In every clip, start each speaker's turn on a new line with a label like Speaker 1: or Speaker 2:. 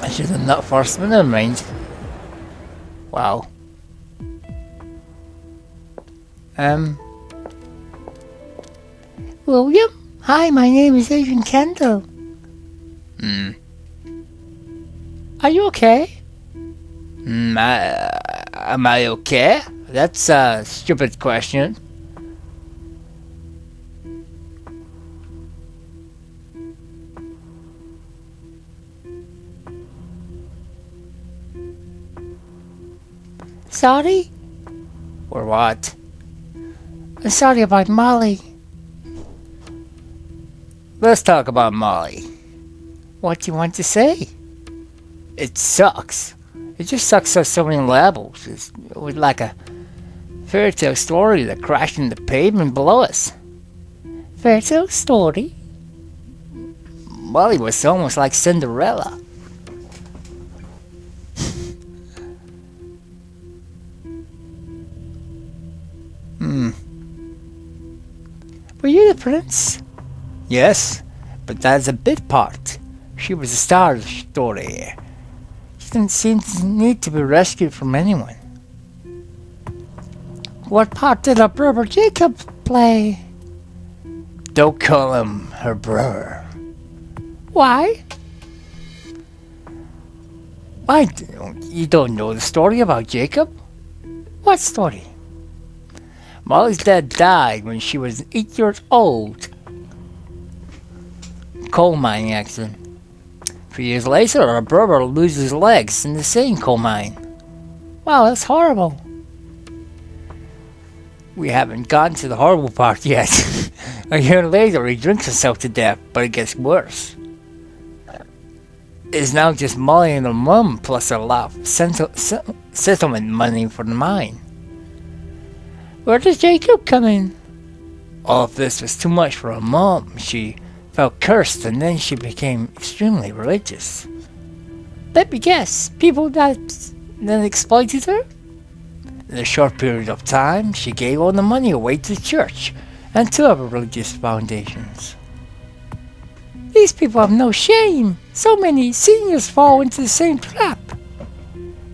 Speaker 1: I should have not first, but never mind. Wow. William? Hi, my name is Adrian Kendall. Are you okay? Am I okay? That's a stupid question. Sorry? Or what? I'm sorry about Molly. Let's talk about Molly. What do you want to say? It sucks. It just sucks on so many levels. It was like a fairy tale story that crashed in the pavement below us. Fairy tale story? Molly was almost like Cinderella. Were you the prince? Yes, but that's a bit part. She was the star of the story. She didn't seem to need to be rescued from anyone. What part did her brother Jacob play? Don't call him her brother. Why? Why? You don't know the story about Jacob? What story? Molly's dad died when she was 8 years old. Coal mining accident. 3 years later, her brother loses legs in the same coal mine. Wow, that's horrible. We haven't gotten to the horrible part yet. A year later, he drinks himself to death, but it gets worse. It's now just Molly and her mum, plus a lot of settlement money for the mine. Where does Jacob come in? All of this was too much for her mom. She felt cursed and then she became extremely religious. Let me guess, people that then exploited her? In a short period of time, she gave all the money away to the church and to other religious foundations. These people have no shame. So many seniors fall into the same trap.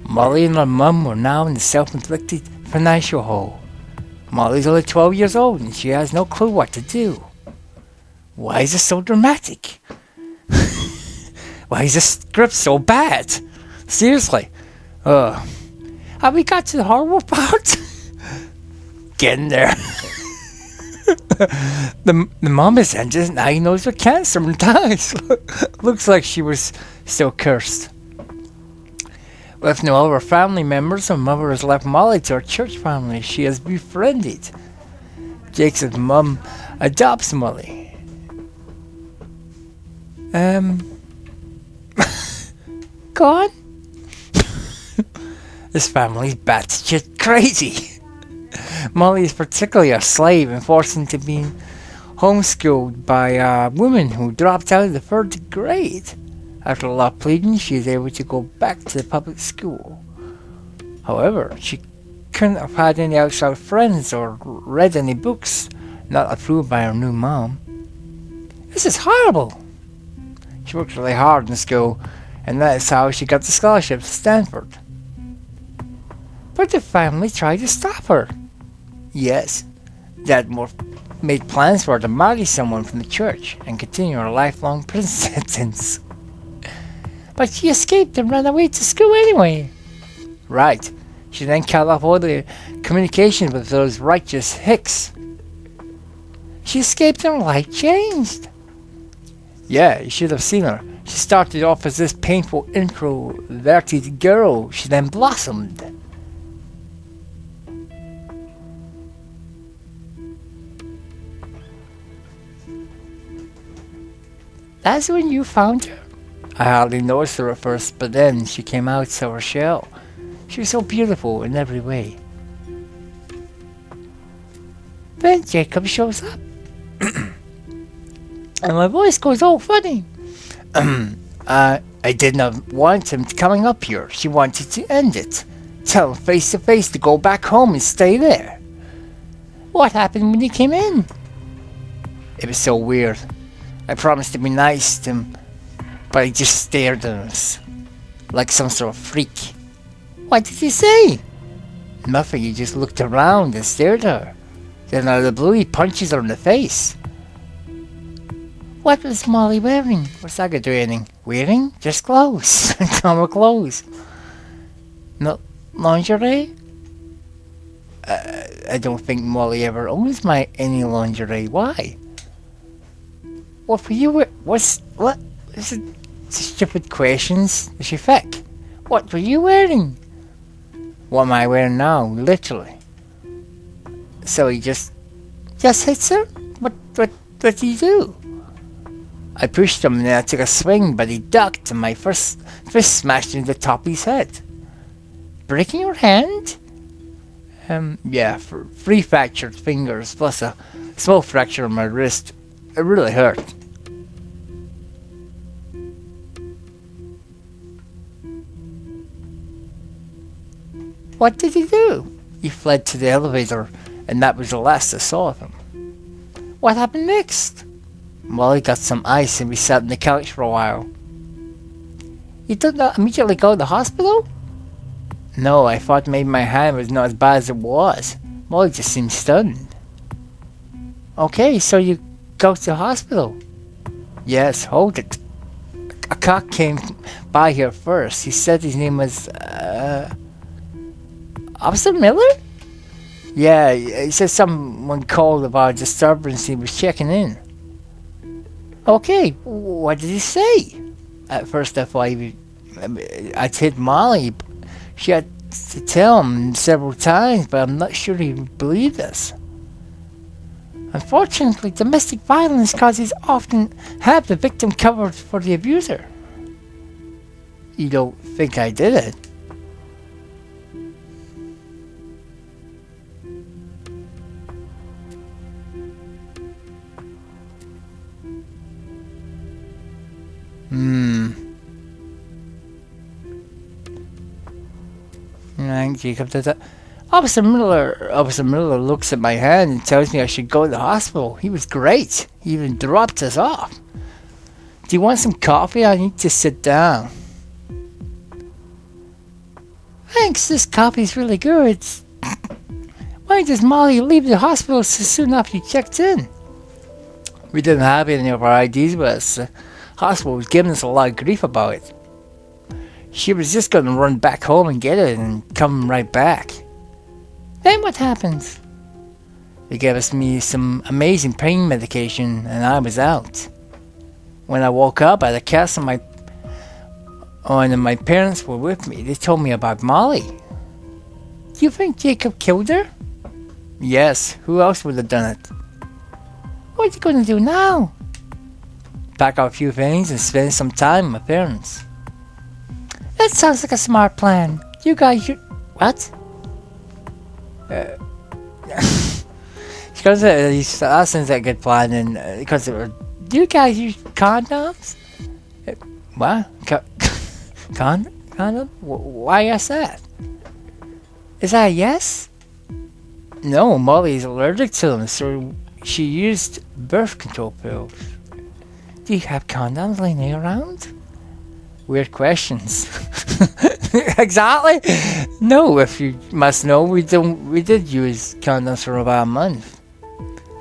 Speaker 1: Molly and her mum were now in the self-inflicted financial hole. Molly's only 12 years old and she has no clue what to do. Why is it so dramatic? Why is this script so bad? Seriously. Have we got to the horrible part? Getting there. The mom is injured and now he knows her cancer and dies. Looks like she was still cursed. With no other family members, her mother has left Molly to her church family she has befriended. Jacob's mum adopts Molly. Go on. This family's batshit crazy. Molly is particularly a slave and forced into being homeschooled by a woman who dropped out of the third grade. After a lot of pleading, she is able to go back to the public school. However, she couldn't have had any outside friends or read any books not approved by her new mom. This is horrible. She worked really hard in school, and that is how she got the scholarship to Stanford. But the family tried to stop her. Yes, Dad made plans for her to marry someone from the church and continue her lifelong prison sentence. But she escaped and ran away to school anyway. Right. She then cut off all the communication with those righteous hicks. She escaped and her life changed. Yeah, you should have seen her. She started off as this painful, introverted girl. She then blossomed. That's when you found her? I hardly noticed her at first, but then she came out of her shell. She was so beautiful in every way. Then Jacob shows up. And my voice goes all funny. I did not want him coming up here. She wanted to end it. Tell him face to face to go back home and stay there. What happened when he came in? It was so weird. I promised to be nice to him, but he just stared at us. like some sort of freak. What did he say? Nothing, he just looked around and stared at her. Then out of the blue, he punches her in the face. What was Molly wearing? What's that going to do anything? Wearing? Just clothes. Normal clothes. No lingerie? I don't think Molly ever owns any lingerie. Why? What were you wearing? What? This is stupid questions. Is she thick? What were you wearing? What am I wearing now? Literally. So he just hits her? What did he do? I pushed him and then I took a swing, but he ducked and my fist smashed into the top of his head. Breaking your hand? Yeah, 3 fractured fingers plus a small fracture on my wrist. It really hurt. What did he do? He fled to the elevator, and that was the last I saw of him. What happened next? Molly got some ice and we sat on the couch for a while. You did not immediately go to the hospital? No, I thought maybe my hand was not as bad as it was. Molly just seemed stunned. Okay, so you go to the hospital? Yes, hold it. A cop came by here first. He said his name was, Officer Miller? Yeah, he said someone called about a disturbance. He was checking in. Okay, what did he say? At first I thought I'd hit Molly. She had to tell him several times, but I'm not sure he believed us. Unfortunately, domestic violence causes often have the victim covered for the abuser. You don't think I did it? Jacob does that. Officer Miller looks at my hand and tells me I should go to the hospital. He was great. He even dropped us off. Do you want some coffee? I need to sit down. Thanks, this coffee's really good. Why does Molly leave the hospital so soon after you checked in? We didn't have any of our IDs with us. The hospital was giving us a lot of grief about it. She was just going to run back home and get it and come right back. Then what happened? They gave me some amazing pain medication and I was out. When I woke up at the castle, my parents were with me. They told me about Molly. Do you think Jacob killed her? Yes, who else would have done it? What are you going to do now? Pack up a few things and spend some time with my parents. That sounds like a smart plan. You guys should... What? Because that sounds like a good plan, and because do you guys use condoms? What? Condom? Why is that? Is that a yes? No, Molly is allergic to them, so she used birth control pills. Do you have condoms laying around? Weird questions. Exactly. No, if you must know, we did use condoms for about a month,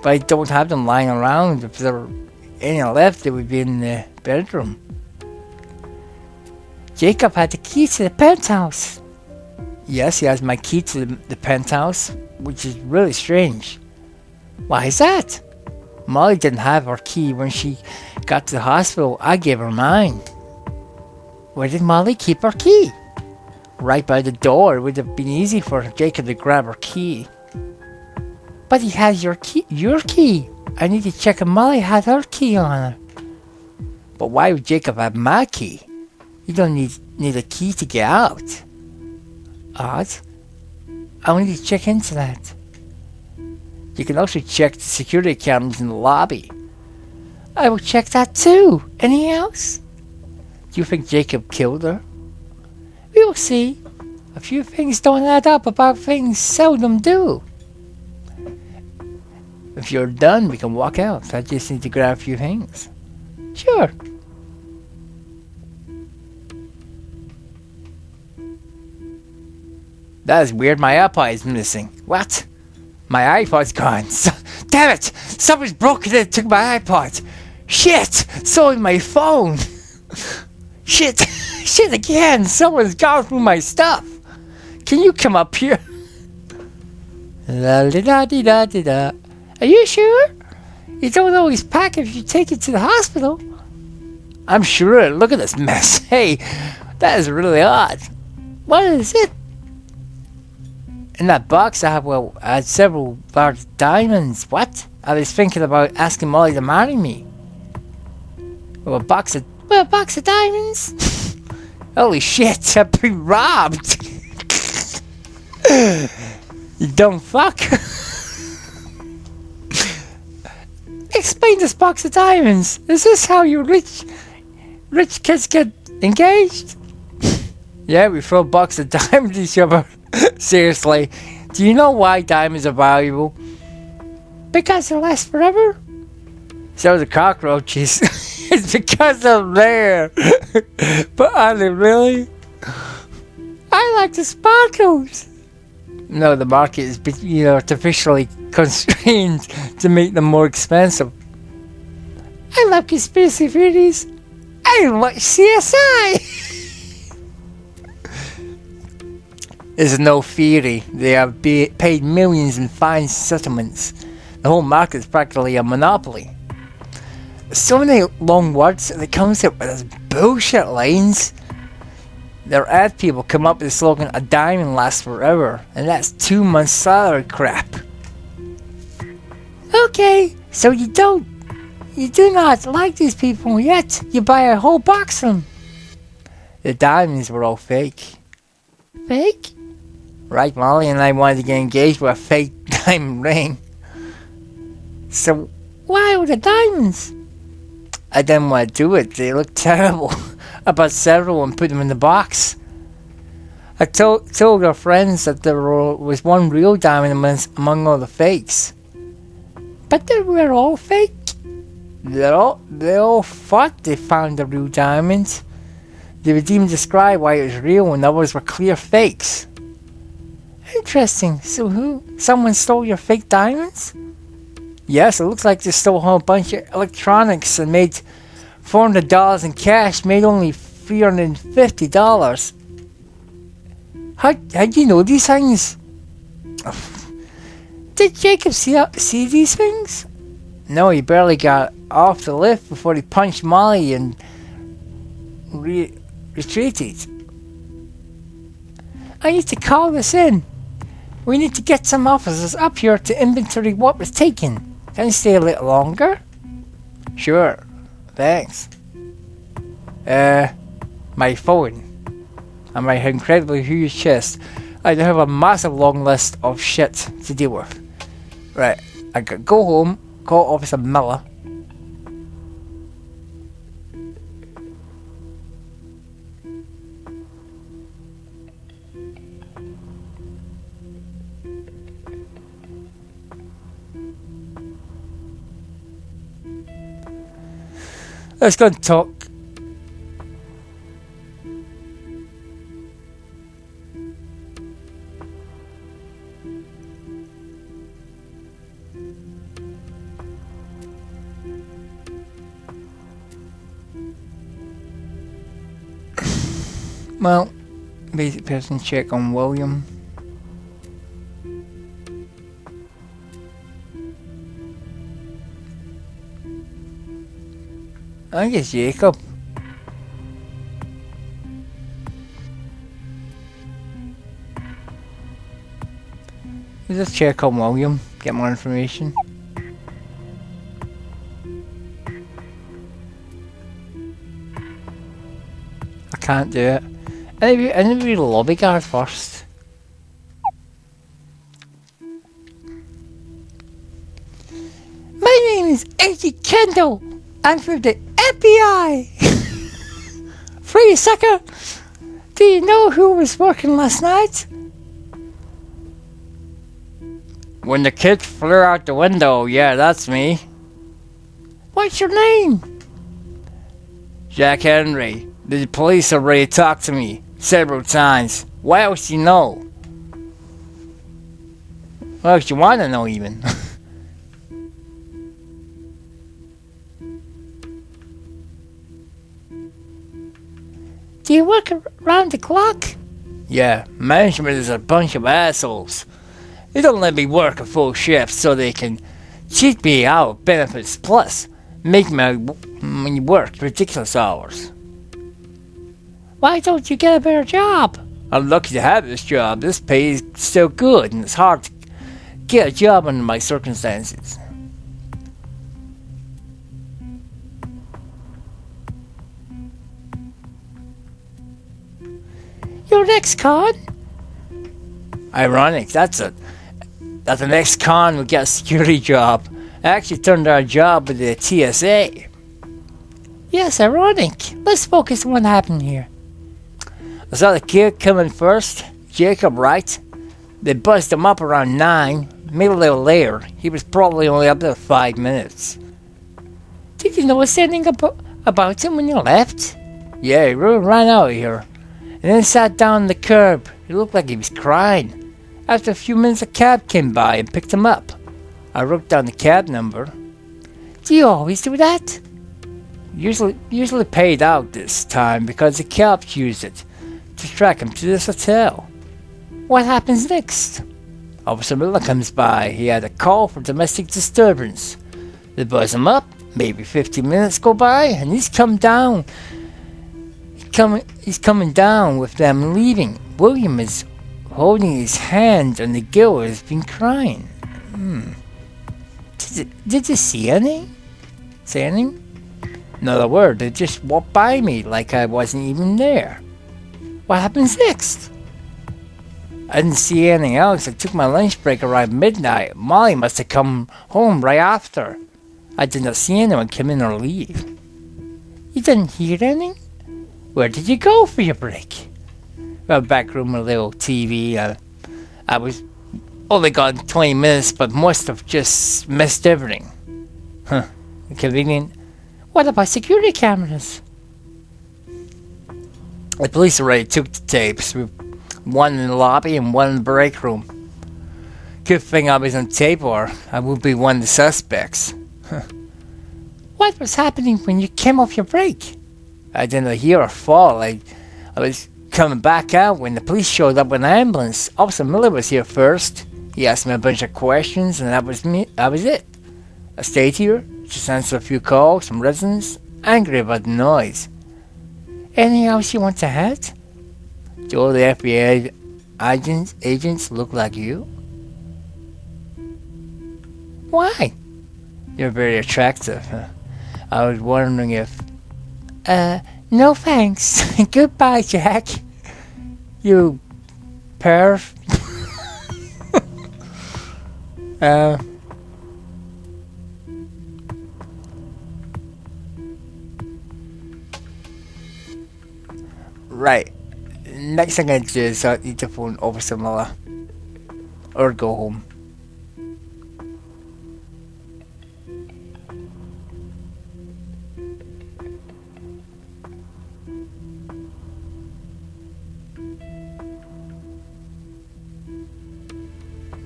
Speaker 1: but I don't have them lying around. If there were any left, they would be in the bedroom. Jacob had the key to the penthouse. Yes, he has my key to the penthouse, which is really strange. Why is that? Molly didn't have her key when she got to the hospital. I gave her mine. Where did Molly keep her key? Right by the door. It would have been easy for Jacob to grab her key. But he has your key. Your key. I need to check if Molly had her key on her. But why would Jacob have my key? You don't need a key to get out. Odd. I need to check into that. You can also check the security cameras in the lobby. I will check that too. Anything else? Do you think Jacob killed her? We will see. A few things don't add up about things seldom do. If you're done, we can walk out. I just need to grab a few things. Sure. That is weird, my iPod is missing. What? My iPod's gone. Damn it! Someone's broken it and took my iPod. Shit! So is my phone. Shit! Shit again! Someone's gone through my stuff. Can you come up here? La da da da da da. Are you sure? You don't always pack if you take it to the hospital. I'm sure. Look at this mess. Hey, that is really odd. What is it? In that box I had several large diamonds. What? I was thinking about asking Molly to marry me. A box of diamonds? Holy shit, I've been robbed. You dumb fuck. Explain this box of diamonds. Is this how you rich kids get engaged? Yeah, we throw a box of diamonds at each other. Seriously, do you know why diamonds are valuable? Because they last forever? So the cockroaches. It's because they're there. But are they really? I like the sparkles. No, the market is artificially constrained to make them more expensive. I love conspiracy theories. I watch CSI. There's no theory. They have paid millions in fine settlements. The whole market is practically a monopoly. So many long words, and it comes up with these bullshit lines. Their ad people come up with the slogan, "A diamond lasts forever," and that's 2 months' salary crap. Okay, so you do not like these people, yet you buy a whole box of them. The diamonds were all fake. Fake? Right, Molly and I wanted to get engaged with a fake diamond ring. So, why were the diamonds? I didn't want to do it. They looked terrible. I bought several and put them in the box. I told our friends that there was one real diamond among all the fakes. But they were all fake. They all thought they found the real diamond. They would even describe why it was real and others were clear fakes. Interesting. So someone stole your fake diamonds? Yes, it looks like they stole a whole bunch of electronics and made $400 in cash, made only $350. How'd you know these things? Did Jacob see these things? No, he barely got off the lift before he punched Molly and retreated. I need to call this in. We need to get some officers up here to inventory what was taken. Can you stay a little longer? Sure. Thanks. My phone. And my incredibly huge chest. I have a massive long list of shit to deal with. Right. I could go home, call Officer Miller. Let's go and talk. Well, basic person check on William. I think it's Jacob. Let's just check on William, get more information. I can't do it. I need to be the lobby guard first. My name is Agent Kendall. I'm from the FBI. Free sucker. Do you know who was working last night? When the kid flew out the window, yeah, that's me. What's your name? Jack Henry. The police already talked to me several times. What else do you know? Well, if you want to know even.
Speaker 2: Do you work around the clock?
Speaker 1: Yeah, management is a bunch of assholes. They don't let me work a full shift so they can cheat me out of benefits plus make me work ridiculous hours.
Speaker 2: Why don't you get a better job?
Speaker 1: I'm lucky to have this job. This pay is still good and it's hard to get a job under my circumstances.
Speaker 2: Your next con?
Speaker 1: Ironic, that's the next con will get a security job. I actually turned down a job with the TSA.
Speaker 2: Yes, ironic. Let's focus on what happened here.
Speaker 1: I saw the kid coming first, Jacob Wright. They buzzed him up around 9, maybe a little later. He was probably only up there 5 minutes.
Speaker 2: Did you notice anything about him when you left?
Speaker 1: Yeah, he really ran out of here. And then sat down on the curb. He looked like he was crying. After a few minutes, a cab came by and picked him up. I wrote down the cab number.
Speaker 2: Do you always do that?
Speaker 1: Usually paid out this time because the cops used it to track him to this hotel.
Speaker 2: What happens next?
Speaker 1: Officer Miller comes by. He had a call for domestic disturbance. They buzz him up. Maybe 15 minutes go by, and he's come down. He's coming down with them leaving. William is holding his hand, and the girl has been crying.
Speaker 2: Did you see anything?
Speaker 1: Say anything? Not a word. They just walked by me like I wasn't even there.
Speaker 2: What happens next?
Speaker 1: I didn't see anything else. I took my lunch break around midnight. Molly must have come home right after. I did not see anyone come in or leave.
Speaker 2: You didn't hear anything?
Speaker 1: Where did you go for your break? Well, back room with a little TV. I was only gone 20 minutes, but must have just missed everything. Huh. Convenient.
Speaker 2: What about security cameras?
Speaker 1: The police already took the tapes. One in the lobby and one in the break room. Good thing I was on tape or I would be one of the suspects.
Speaker 2: What was happening when you came off your break?
Speaker 1: I didn't hear or fall. I was coming back out when the police showed up with an ambulance. Officer Miller was here first. He asked me a bunch of questions and that was it. I stayed here, just answered a few calls from residents, angry about the noise.
Speaker 2: Anything else you want to add?
Speaker 1: Do all the FBI agents look like you?
Speaker 2: Why?
Speaker 1: You're very attractive. I was wondering if...
Speaker 2: no thanks. Goodbye, Jack.
Speaker 1: You... perv. Right. Next thing I do is I need to phone Officer Miller. Or go home.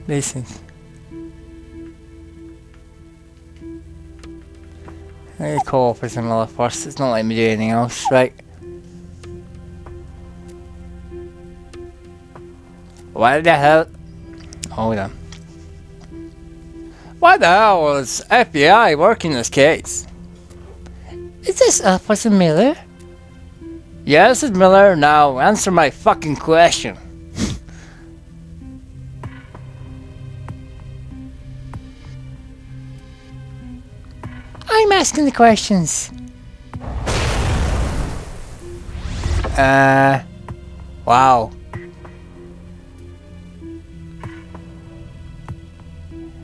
Speaker 1: Listen. I need to call Officer Miller first. It's not letting me do anything else, right? What the hell? Hold on. Why the hell was FBI working this case?
Speaker 2: Is this Officer Miller?
Speaker 1: Yes, it's Miller. Now answer my fucking question.
Speaker 2: I'm asking the questions.
Speaker 1: Wow.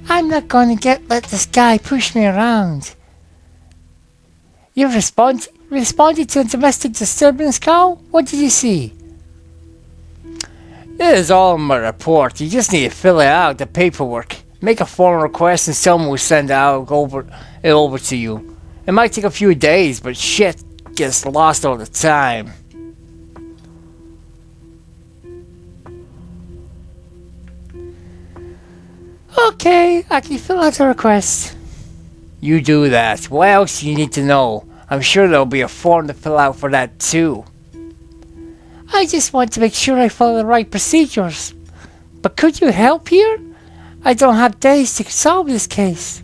Speaker 2: I'm not going to let this guy push me around. You responded to a domestic disturbance call? What did you see?
Speaker 1: It is all in my report. You just need to fill it out, the paperwork. Make a formal request and someone will send it over to you. It might take a few days, but shit gets lost all the time.
Speaker 2: Okay, I can fill out the request.
Speaker 1: You do that. What else do you need to know? I'm sure there'll be a form to fill out for that too.
Speaker 2: I just want to make sure I follow the right procedures. But could you help here? I don't have days to solve this case.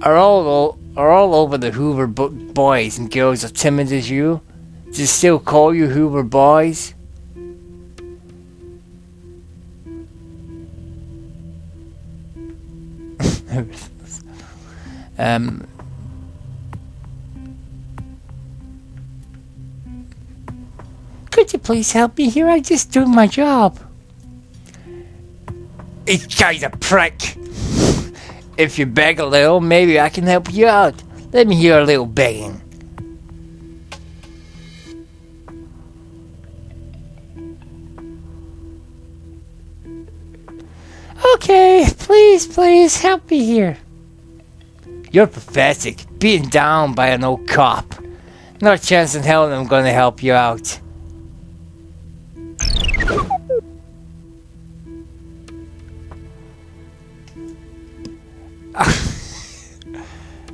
Speaker 1: Are all over the Hoover boys and girls as timid as you? Do they still call you Hoover boys?
Speaker 2: Could you please help me here? I'm just doing my job.
Speaker 1: This guy's a prick. If you beg a little, maybe I can help you out. Let me hear a little begging.
Speaker 2: Okay, please help me here.
Speaker 1: You're pathetic. Beaten down by an old cop. Not a chance in hell I'm gonna help you out.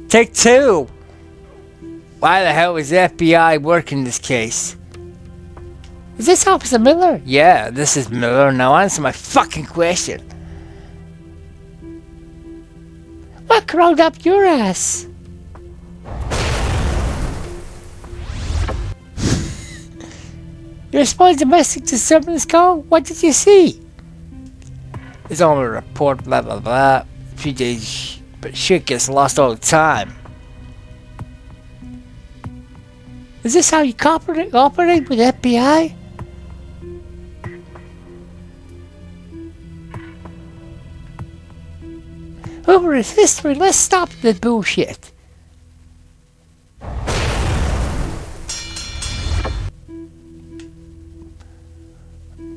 Speaker 1: Take two. Why the hell is the FBI working this case?
Speaker 2: Is this Officer Miller?
Speaker 1: Yeah, this is Miller. Now answer my fucking question.
Speaker 2: What crawled up your ass? You responded to domestic disturbance call? What did you see?
Speaker 1: It's on a report, blah blah blah. A few days, but shit gets lost all the time.
Speaker 2: Is this how you operate with FBI? Over his history, let's stop the bullshit.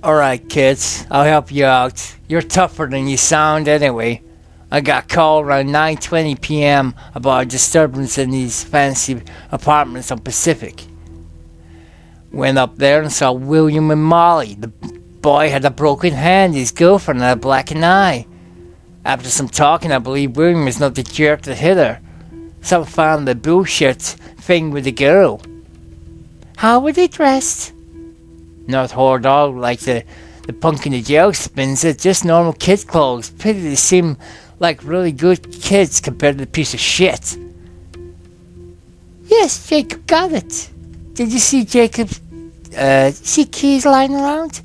Speaker 1: Alright kids, I'll help you out. You're tougher than you sound anyway. I got called around 9:20 p.m. about a disturbance in these fancy apartments on Pacific. Went up there and saw William and Molly. The boy had a broken hand, his girlfriend had a blackened eye. After some talking, I believe William is not the jerk that hit her. So I found the bullshit thing with the girl.
Speaker 2: How were they dressed?
Speaker 1: Not whore dog like the punk in the jail spins it, just normal kids' clothes. Pity they seem like really good kids compared to the piece of shit.
Speaker 2: Yes, Jacob got it. Did you see see keys lying around?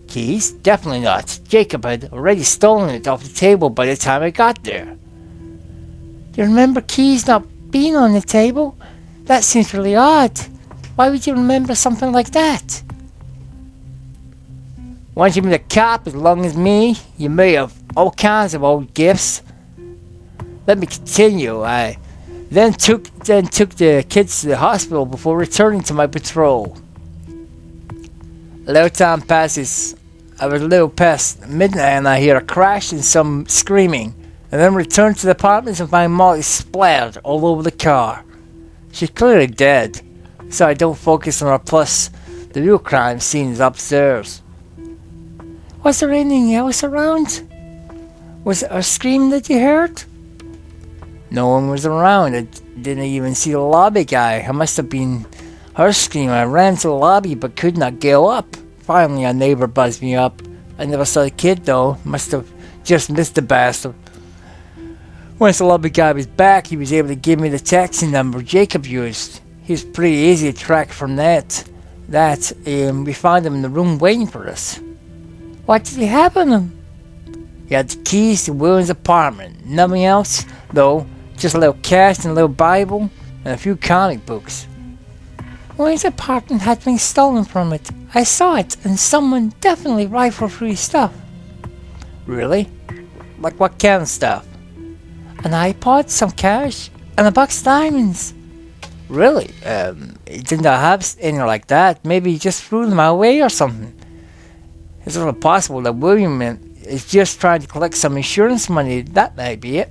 Speaker 1: Keys? Definitely not. Jacob had already stolen it off the table by the time I got there.
Speaker 2: Do you remember keys not being on the table? That seems really odd. Why would you remember something like that?
Speaker 1: Once you've been a cop as long as me, you may have all kinds of old gifts. Let me continue. I then took the kids to the hospital before returning to my patrol. A little time passes. I was a little past midnight and I hear a crash and some screaming, and then return to the apartments and find Molly splattered all over the car. She's clearly dead, so I don't focus on her, plus the real crime scene is upstairs.
Speaker 2: Was there anything else around? Was it a scream that you heard?
Speaker 1: No one was around. I didn't even see the lobby guy. It must have been her scream. I ran to the lobby but could not go up. Finally, a neighbor buzzed me up. I never saw the kid though. Must have just missed the bastard. Once the lobby guy was back, he was able to give me the taxi number Jacob used. He was pretty easy to track from that. We found him in the room waiting for us.
Speaker 2: What did he have on him?
Speaker 1: He had the keys to William's apartment. Nothing else, though. Just a little cash and a little Bible and a few comic books.
Speaker 2: William's apartment had been stolen from it. I saw it, and someone definitely rifled through his stuff.
Speaker 1: Really? Like what kind of stuff?
Speaker 2: An iPod, some cash, and a box of diamonds.
Speaker 1: Really? He didn't have any like that. Maybe he just threw them away or something. It's not possible that William is just trying to collect some insurance money. That might be it.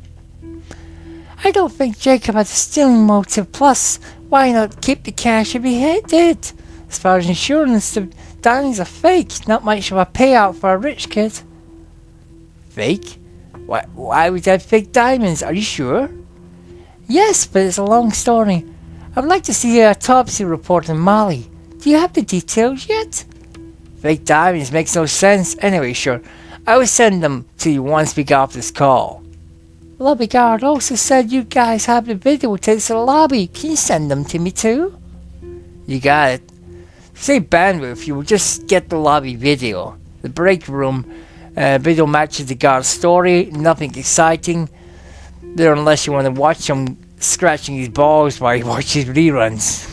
Speaker 2: I don't think Jacob had a stealing motive. Plus, why not keep the cash if he did? As far as insurance, the Diamonds are fake. Not much of a payout for a rich kid.
Speaker 1: Fake? Why would I have fake diamonds? Are you sure?
Speaker 2: Yes, but it's a long story. I'd like to see a autopsy report on Molly. Do you have the details yet?
Speaker 1: Fake diamonds makes no sense. Anyway, sure. I will send them to you once we get off this call.
Speaker 2: Lobby guard also said you guys have the video tapes in the lobby. Can you send them to me too?
Speaker 1: You got it. Save bandwidth, you will just get the lobby video. The break room video matches the guard's story. Nothing exciting there unless you want to watch him scratching his balls while he watches reruns.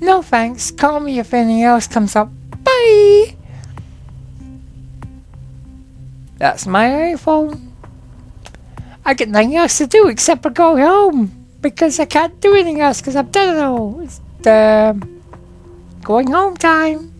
Speaker 2: No thanks. Call me if anything else comes up. Bye! That's my iPhone. I got nothing else to do except for go home. Because I can't do anything else because I've done it all. It's going home time.